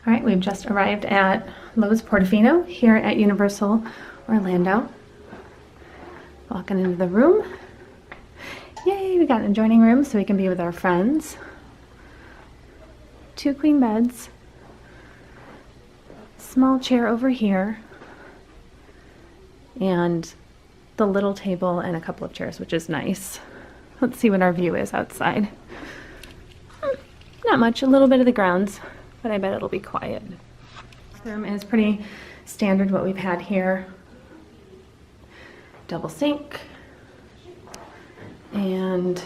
All right, we've just arrived at Lowe's Portofino here at Universal Orlando. Walking into the room. Yay, we got an adjoining room so we can be with our friends. 2 queen beds. Small chair over here. And the little table and a couple of chairs, which is nice. Let's see what our view is outside. Not much, a little bit of the grounds, but I bet it'll be quiet. This room is pretty standard what we've had here. Double sink. And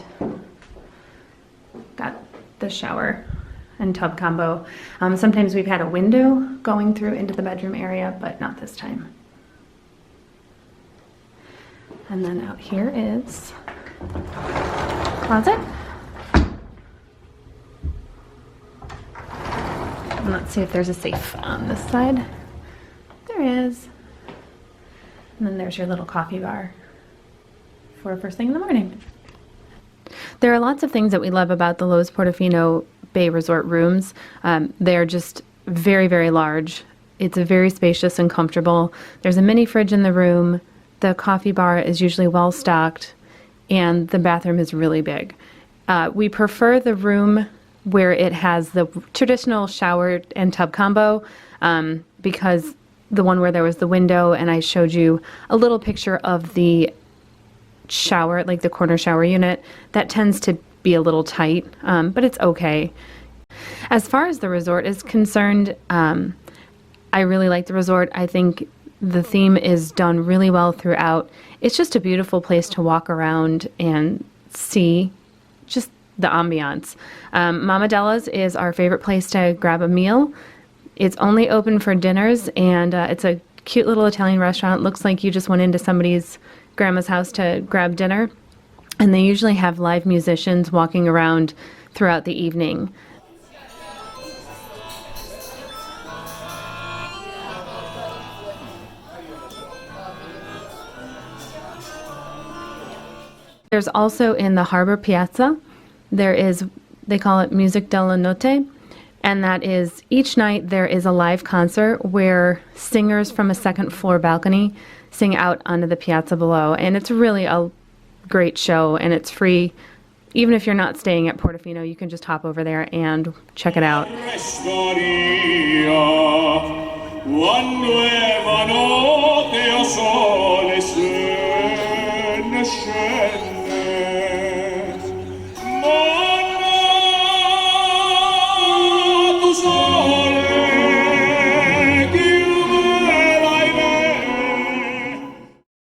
got the shower and tub combo. Sometimes we've had a window going through into the bedroom area, but not this time. And then out here is closet. And let's see if there's a safe on this side. There is. And then there's your little coffee bar for first thing in the morning. There are lots of things that we love about the Lowe's Portofino Bay Resort rooms. They're just very, very large. It's very spacious and comfortable. There's a mini fridge in the room. The coffee bar is usually well stocked, and the bathroom is really big. We prefer the room where it has the traditional shower and tub combo because the one where there was the window, and I showed you a little picture of the shower, like the corner shower unit, that tends to be a little tight, but it's okay. As far as the resort is concerned, I really like the resort. I think the theme is done really well throughout. It's just a beautiful place to walk around and see just the ambiance. Mama Della's is our favorite place to grab a meal. It's only open for dinners, and it's a cute little Italian restaurant. Looks like you just went into somebody's grandma's house to grab dinner. And they usually have live musicians walking around throughout the evening. There's also in the Harbor Piazza, there is, they call it Music della Notte, and that is each night there is a live concert where singers from a second floor balcony sing out onto the piazza below, and it's really a great show, and it's free. Even if you're not staying at Portofino, you can just hop over there and check it out.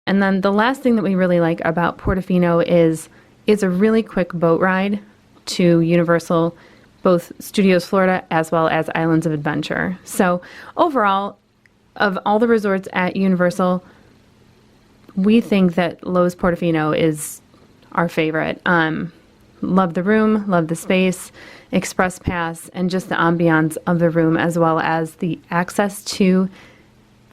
And then the last thing that we really like about Portofino is it's a really quick boat ride to Universal, both Studios Florida as well as Islands of Adventure. So overall, of all the resorts at Universal, we think that Lowe's Portofino is our favorite. Love the room, love the space, express pass, and just the ambiance of the room, as well as the access to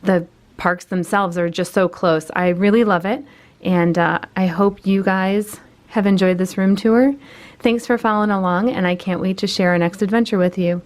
the parks themselves are just so close. I really love it, and I hope you guys have enjoyed this room tour. Thanks for following along, and I can't wait to share our next adventure with you.